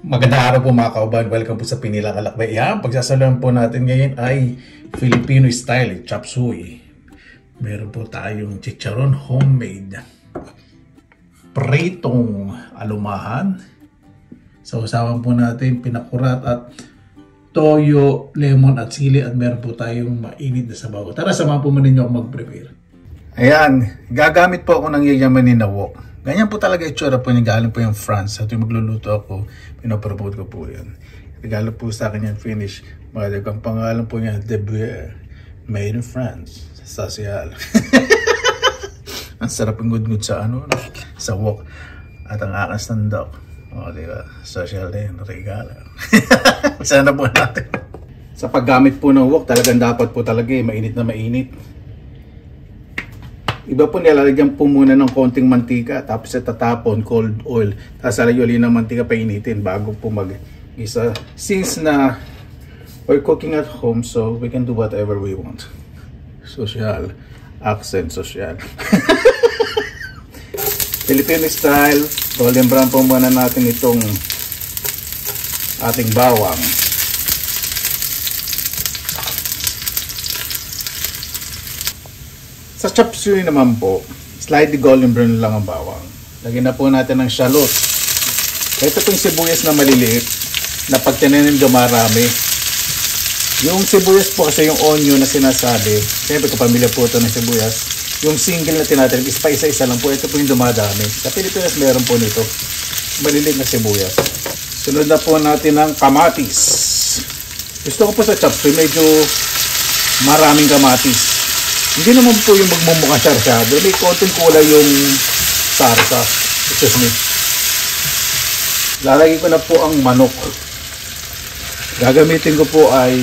Magandang araw po mga kauban. Welcome po sa Pinilang Alakbay. Yan, pagsasaluhan po natin ngayon ay Filipino style chop suey. Meron po tayong chicharon homemade. Pritong alumahan. Sausawan po natin pinakurat at toyo, lemon at sili at meron po tayong mainit na sabaw. Tara, samahan po muna ninyo ako mag-prepare. Ayan, gagamit po ako ng yayamanin na wok. Ganyan po talaga itsura po niya. Galing po yung France. At yung magluluto ako, pinopromote ko po yan. Regalo po sa akin yung finish. Ang pangalan po niya, De Beer. Made in France. Social. Ang sarap ng good sa sa wok. At ang akas ng dog. O, diba? Social din. Regalo. Sana po natin. Sa paggamit po ng wok, talagang dapat po talaga mainit na mainit. Iba po nilalagyan po muna ng konting mantika, tapos tatapon cold oil, tapos lalagyan ng mantika painitin bago po mag-isa. Since na we're cooking at home, so we can do whatever we want. Social. Accent social. Filipino style. Golden brown po muna natin itong ating bawang. Sa chop suey naman po, slightly golden brown lang ang bawang. Lagyan na po natin ng shallot. Ito po yung sibuyas na maliliit na pag tinanim dumarami. Yung sibuyas po kasi yung onion na sinasabi, siyempre kapamilya po ito ng sibuyas, yung single na tinatanim, isa-isa lang po, ito po yung dumadami. Sa Pilipinas meron po nito, maliliit na sibuyas. Sunod na po natin ng kamatis. Gusto ko po sa chop suey, medyo maraming kamatis. Hindi naman po yung magmumukha sarsyado. May konting kulay yung sarsa. Excuse me. Lalagay ko na po ang manok. Gagamitin ko po ay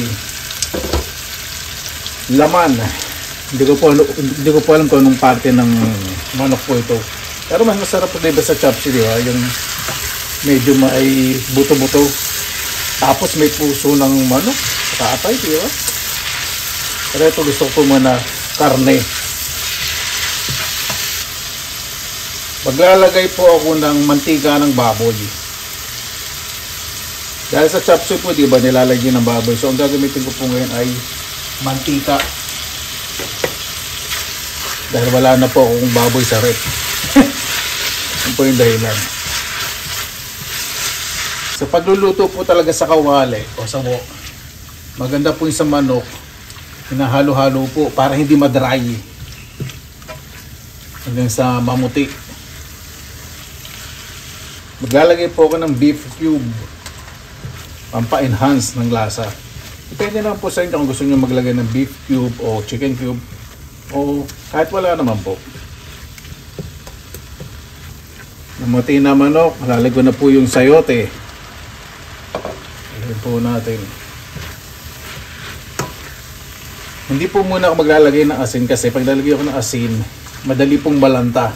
laman. Hindi ko po alam kung anong parte ng manok po ito. Pero mas masarap po diba sa chop suey, di ba? Yung medyo may buto-buto. Tapos may puso ng manok. Kaatay, di ba? Pero ito gusto ko po muna karne. Maglalagay po ako ng mantika ng baboy. Dahil sa chop suey po, di ba, nilalagyan ng baboy. So, ang gagamitin ko po ngayon ay mantika. Dahil wala na po akong baboy sa rep. Yan po yung dahilan. Sa pagluluto po talaga sa kawali o sa wok, maganda po yung sa manok, hinahalo-halo po para hindi madry hanggang sa mamuti. Maglalagay po ako ng beef cube pampa-enhance ng lasa. Depende naman po sa inyo kung gusto nyo maglagay ng beef cube o chicken cube o kahit wala naman po. Mamuti na manok, malalagay ko na po yung sayote. Lagyan po natin. Hindi po muna ako maglalagay ng asin kasi pag lalagay ako ng asin, madali pong malanta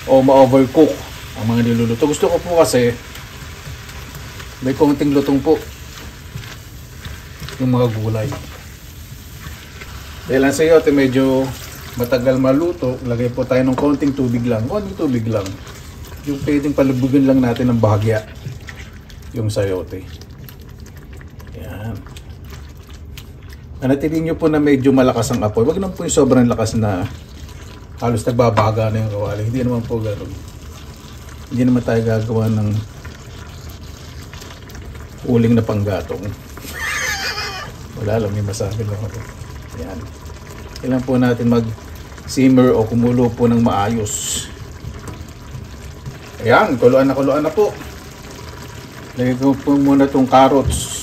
o ma-overcook ang mga niluluto. Gusto ko po kasi may konting lutong po yung mga gulay. Dahil ang sayote medyo matagal maluto, lagay po tayo ng konting tubig lang. Konting tubig lang. Yung pwedeng palubugin lang natin ng bahagya yung sayote. Yan. Nanatiliin nyo po na medyo malakas ang apoy. Huwag naman po yung sobrang lakas na halos nagbabaga na yung kawali. Hindi naman po gano'n. Hindi naman tayo gagawa ng uling na panggatong. Wala lang, may masabi lang ako. Ayan. Kailangan po natin mag-simmer o kumulo po ng maayos. Ayan, kuluan na po. Lagay ko po muna itong carrots.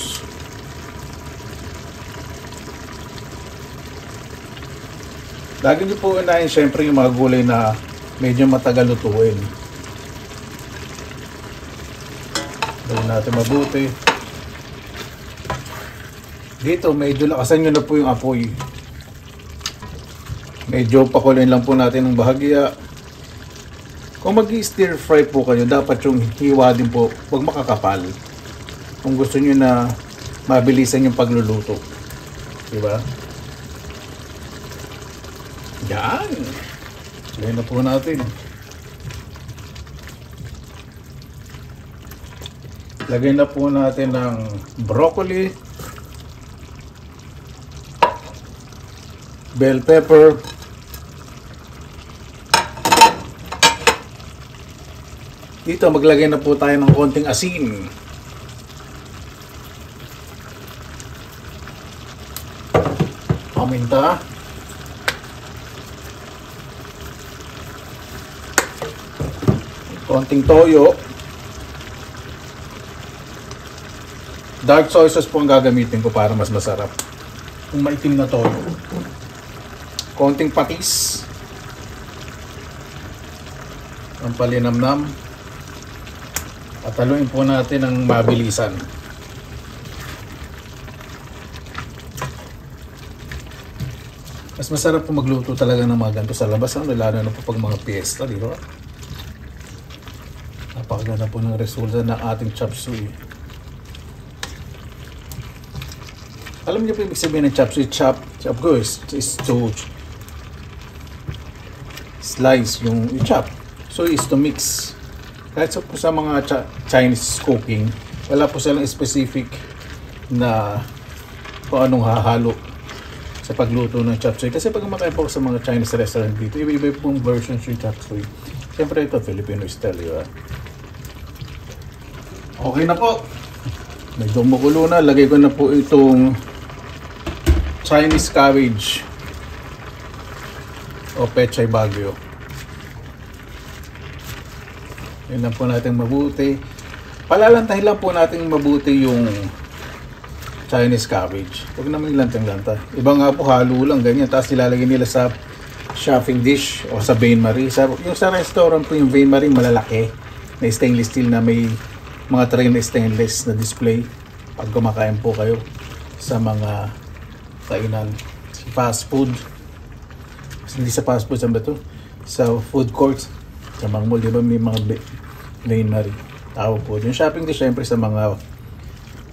Lagi nyo po unahin syempre yung mga gulay na medyo matagal lutuin. Gawin natin mabuti. Dito medyo lakasan nyo na po yung apoy. Medyo pakuluin lang po natin ng bahagya. Kung mag-stir fry po kayo, dapat yung hiwa din po, huwag makakapal. Kung gusto nyo na mabilisan yung pagluluto. Diba? Yan. Lagyan na po natin. Lagyan na po natin ng broccoli, bell pepper, dito maglagay na po tayo ng konting asin. Paminta. Konting toyo. Dark soy sauce po ang gagamitin ko para mas masarap. Yung maitim na toyo. Konting patis. Ang palinamnam. At haluin po natin ng mabilisan. Mas masarap po magluto talaga ng mga ganito sa labas, lalo na po pag mga piyesta, di ba? Napakaganda po ng resulta ng ating chop suey. Alam niyo po ibig sabihin ng chop suey? Chop ko is to slice, yung chop. So is to mix. Kahit po sa mga Chinese cooking, wala po silang specific na kung anong hahalo sa pagluto ng chop suey. Kasi pag kumakain po sa mga Chinese restaurant dito, iba-iba pong versions yung chop suey. Siyempre ito, Filipino style, di ba? Okay na po. Medyo makulo na. Lagay ko na po itong Chinese cabbage o pechay bagyo. Yun lang po natin mabuti. Palalantahin lang po natin mabuti yung Chinese cabbage. Huwag naman ilantang-lanta. Iba nga po halo lang ganyan. Tapos nilalagay nila sa chafing dish o sa bain marie. Yung sa restaurant po yung bain marie malalaki na stainless steel na may mga tray na stainless na display. Pag kumakain po kayo sa mga kainan. Fast food. Hindi sa fast food, saan ba ito? Sa food courts. Sa mga mall, di ba may mga bain marie? Tawag po. Yung shopping dish, syempre sa mga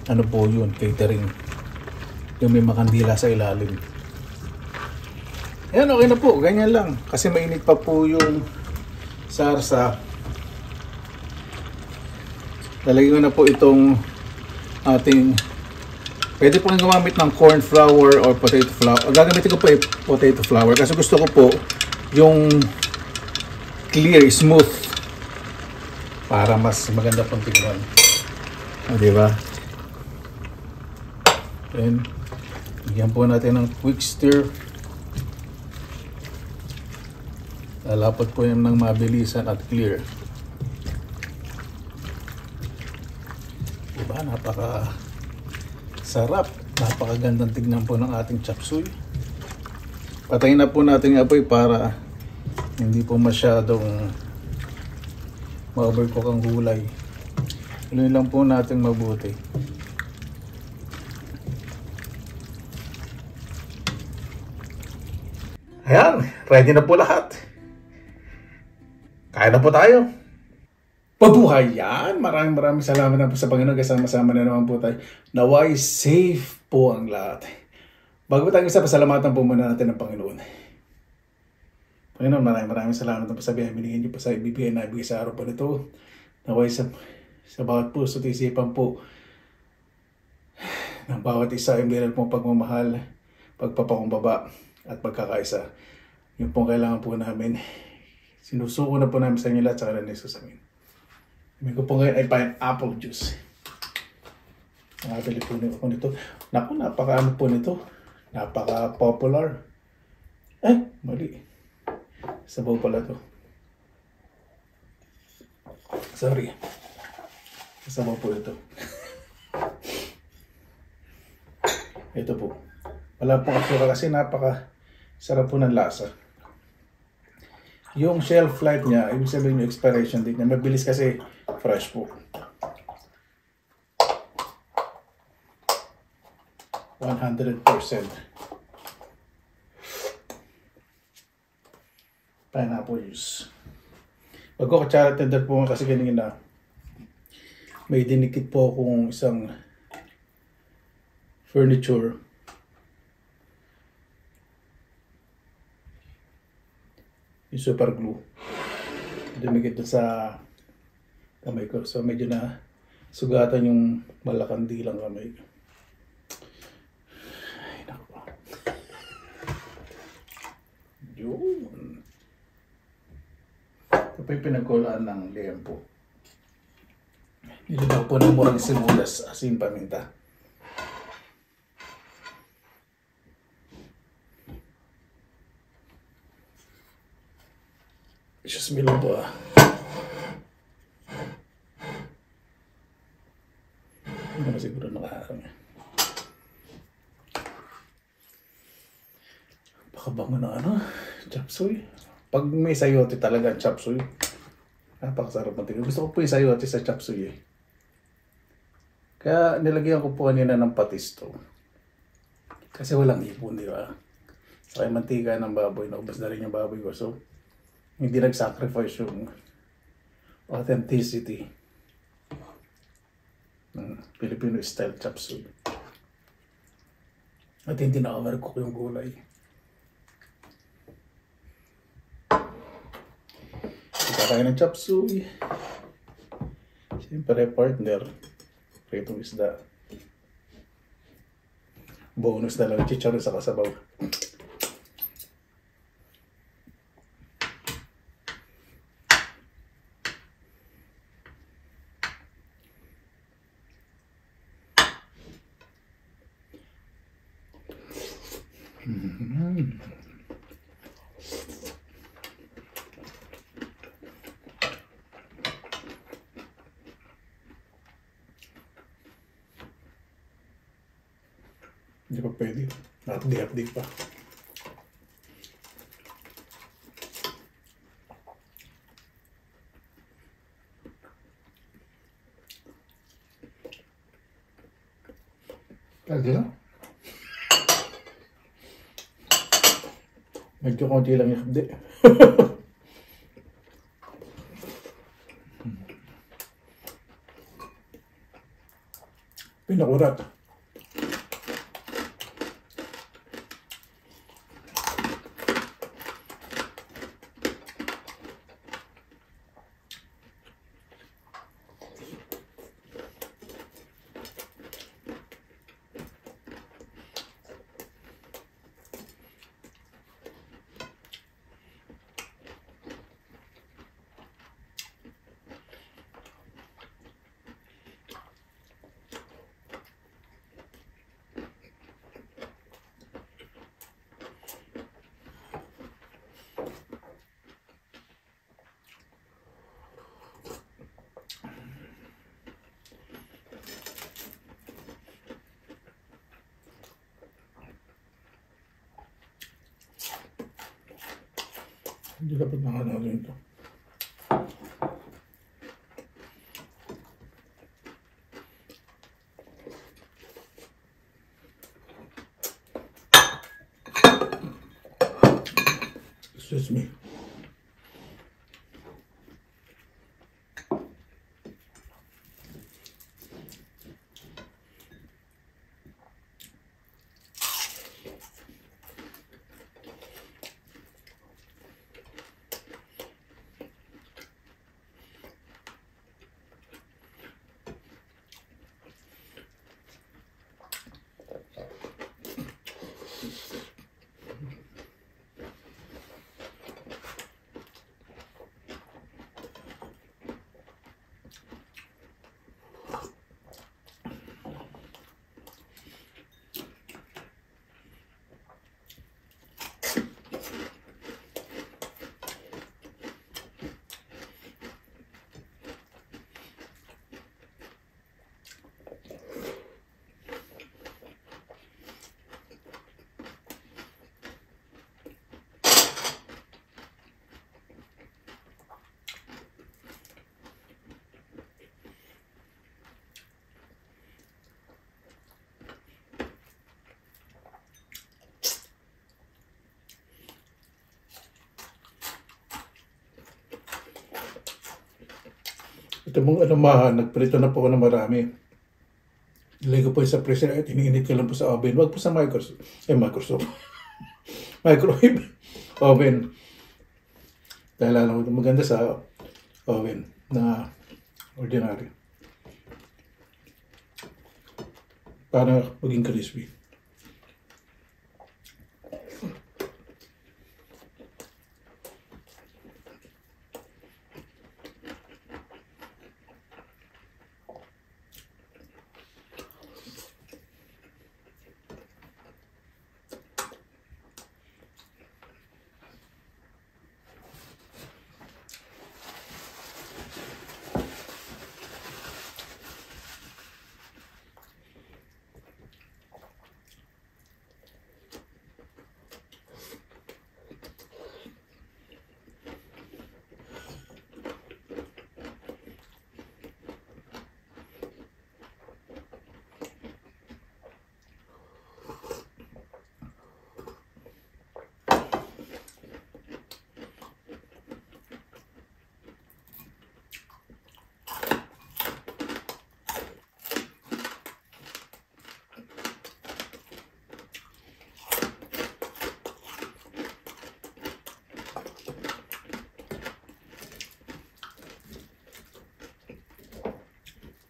ano po yun, catering. Yung may makandila sa ilalim. Ayan, okay na po. Ganyan lang. Kasi mainit pa po yung sarsa. Lalagyan ko na po itong ating, pwede po gumamit ng corn flour or potato flour. Gagamitin ko po potato flour kasi gusto ko po yung clear, smooth, para mas maganda pong tignan. O, diba? Then, bigyan po natin ng quick stir. Lalapot po yan ng mabilisan at clear. Diba? Napaka sarap. Napakagandang tignan po ng ating chop suey. Patayin na po natin yung apoy para hindi po masyadong ma-overcook ang gulay. Iluin lang po natin mabuti. Ayan, ready na po lahat. Kaya na po tayo. Pabuhay yan! Maraming salamat na po sa Panginoon. Kasama-sama na naman po tayo. Naway safe po ang lahat. Bago tayo isa, pasalamatan po muna natin ng Panginoon. Panginoon, maraming salamat na po sa biyaya binigyan niyo po sa ibibigay na ibigay sa araw po nito. Naway sa bawat puso at isipan po ng bawat isa ay meron pong pagmamahal, pagpapakumbaba at pagkakaisa. Yung pong kailangan po namin. Sinusuko na po namin sa inyo lahat sa kalan ni Jesus. Amen. Amin ko po ngayon ay pineapple juice. Nakabili po ako nito. Naku, napaka-ano po nito. Napaka-popular. Mali. Sabaw pala to. Sorry. Sabaw po ito. Ito po. Wala pong asura kasi napaka-sarap po ng lasa. Yung shelf life niya, ibig sabihin yung expiration date niya, mabilis kasi fresh po. 100%. Pineapple juice. Pagko-kutsara tender po kasi kanina, may dinikit po akong isang furniture. Yung super glue. Dumikit doon sa kamay ko. So medyo na sugatan yung malakandilang kamay. Ay, naku. Yun. Ito pa yung pinagkulaan ng liempo. Nilagyan po ng murang simulas, asin, paminta. Just me lang po Hindi naman siguro nakakami. Baka na chop suey. Pag may sayote talaga chop suey, napakasarap ng tingin. Gusto ko po yung sayote sa chop suey Kaya nilagyan ko po kanina ng patis to. Kasi walang ipon, di ba? Saka yung mantika ng baboy, naubos na rin yung baboy ko. So, hindi nag-sacrifice yung authenticity ng Filipino style chop suey. At hindi na-overcook yung gulay. Kakain ng chop suey. Siyempre partner, pritong isda. Bonus na lang chicharon sa kasabaw. Hindi pa pwede. Hapdi-hapdi pa. Pwede na? Medyo konti lang yung hapdi. Pinakurat. Hindi dapat nakano ito. Excuse me. Ito mong nagprito na po ako ng marami. Ilagay ko po sa freezer at iniinit ko lang po sa oven. Wag po sa microwave oven. Dahil alam ko maganda sa oven na ordinary. para maging crispy.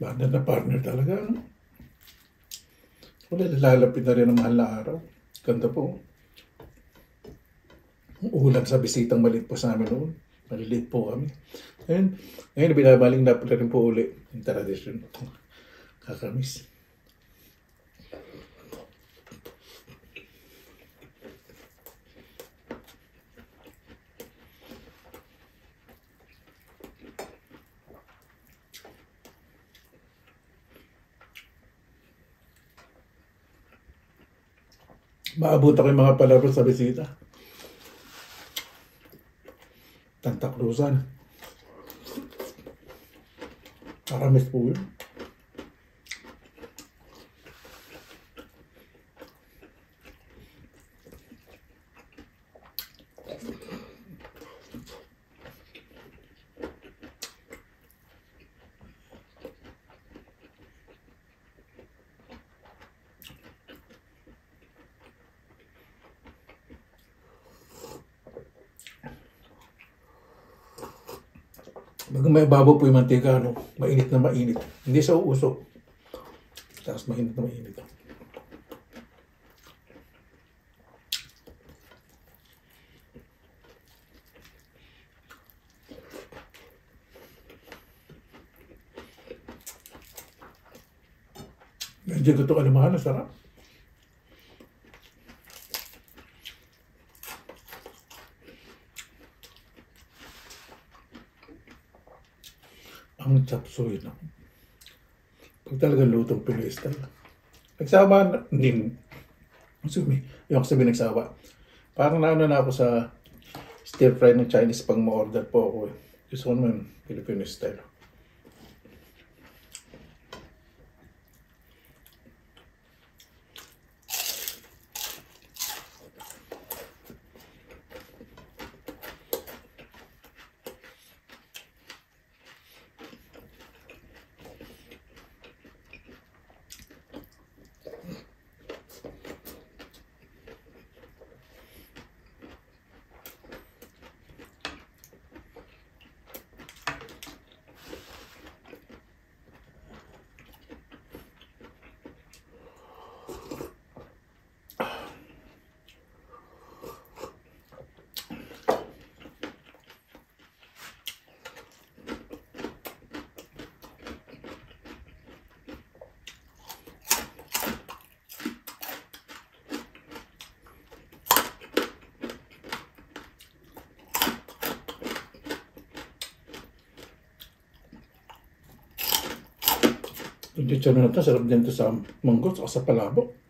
Partner na partner talaga, no? Wala, lalapit na rin ang mahal na araw. Ganda po. Ulan sa bisitang maliit po sa amin noon. Maliliit po kami. Ngayon binabaling na po rin po uli yung tradisyon. Kakamis. Maabot ako yung mga palaro sa bisita. Santa Cruzan. Aramis po yun. Bago may babaw po yung mantika, no? Mainit na mainit. Hindi sa uusok. Tapos mainit na mainit. Medyo ito alamahal, sarap. Ang chop suey na. Pag talagang lutong Pinoy style. Nagsawa din. Yung ako sabihin nagsawa. Parang nauna na ako sa stir fry ng Chinese pang ma-order po ako. Gusto ko naman Filipino style. Yung chicharon na ito, sarap din ito sa manggo at sa palabok.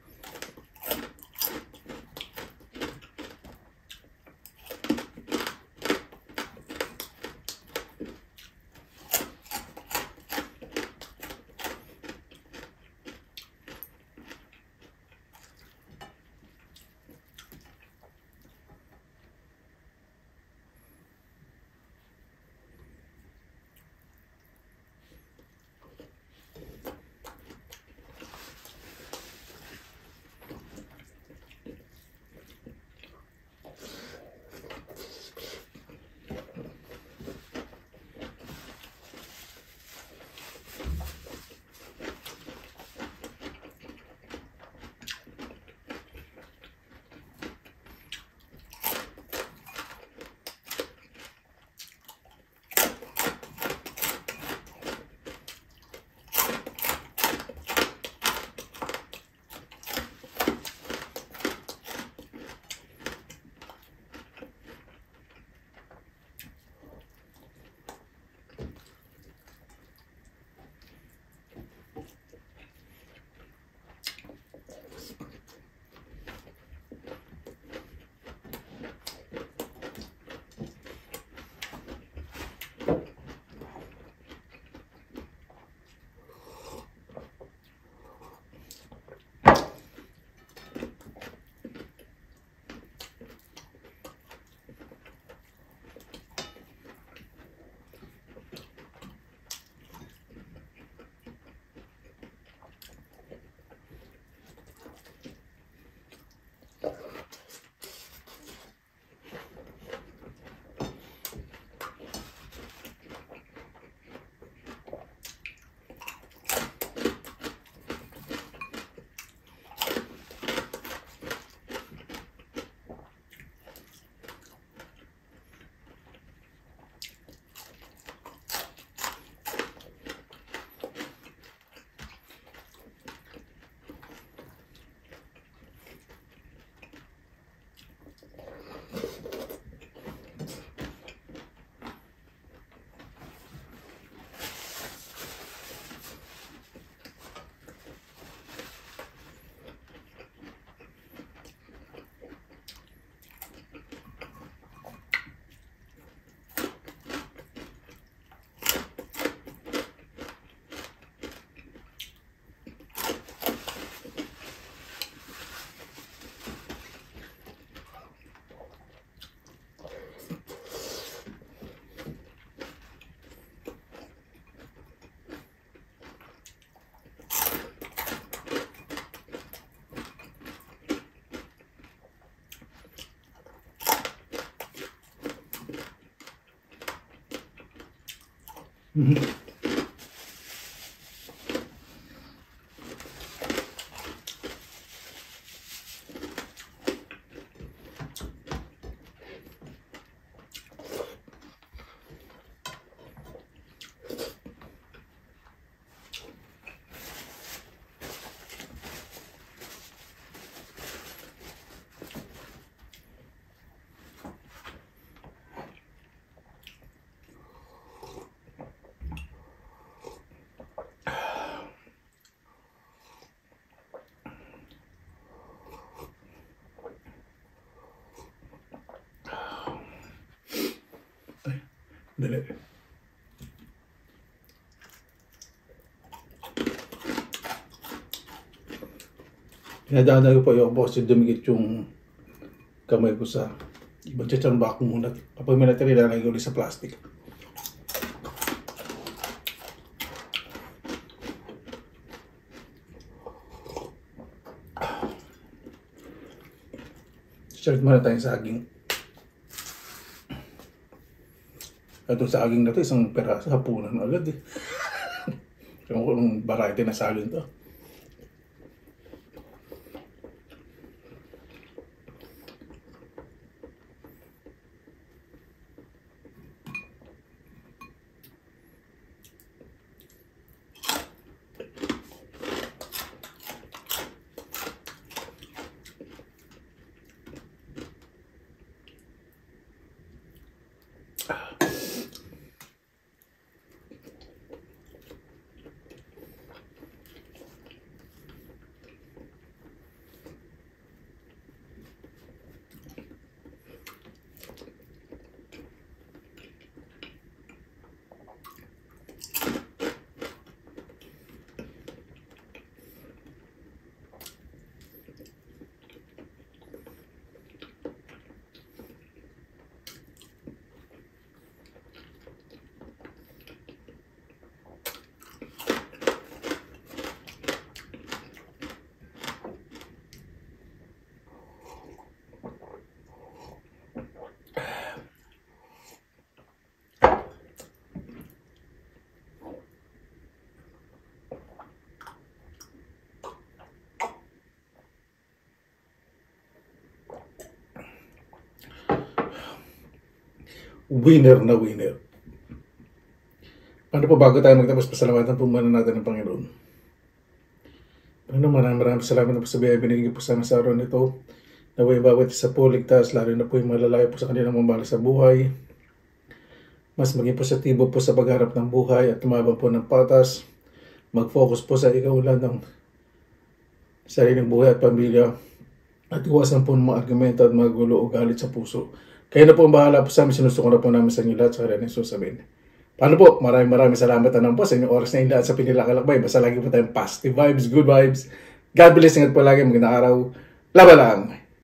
Dali. Pinadaanan ko pa yung boss, dumikit yung kamay ko sa ibang tsatsamba ko muna. Kapag may natiri, lalagay ko ulit sa plastic. Start muna tayong saging. Ito saging na to, isang peraso, hapunan agad eh. Kung anong variety na saging to. Winner na winner. Paano po bago tayo magtapos, pasalamatan po muna natin ng Panginoon. Maraming salamat na po sa biyaya binigay po sa amin sa araw nito. Naway bawat isa po ligtas, lalo na po yung malalaki po sa kanilang mamahal sa buhay. Mas maging positibo po sa pagharap ng buhay at tumabang po ng patas. Mag-focus po sa ikaulan ng sariling buhay at pamilya. At iwasan po ng mga argumento at mga gulo o galit sa puso. Kayo na po ang bahala po sa amin. Sinusuko na po namin sa inyo lahat sa kanilang susabihin. Paano po? Maraming salamat na po sa inyong oras na lahat sa pinilakalakbay. Basta lagi po tayong positive vibes, good vibes. God bless. Ingat po lagi. Magandang araw. Laban lang.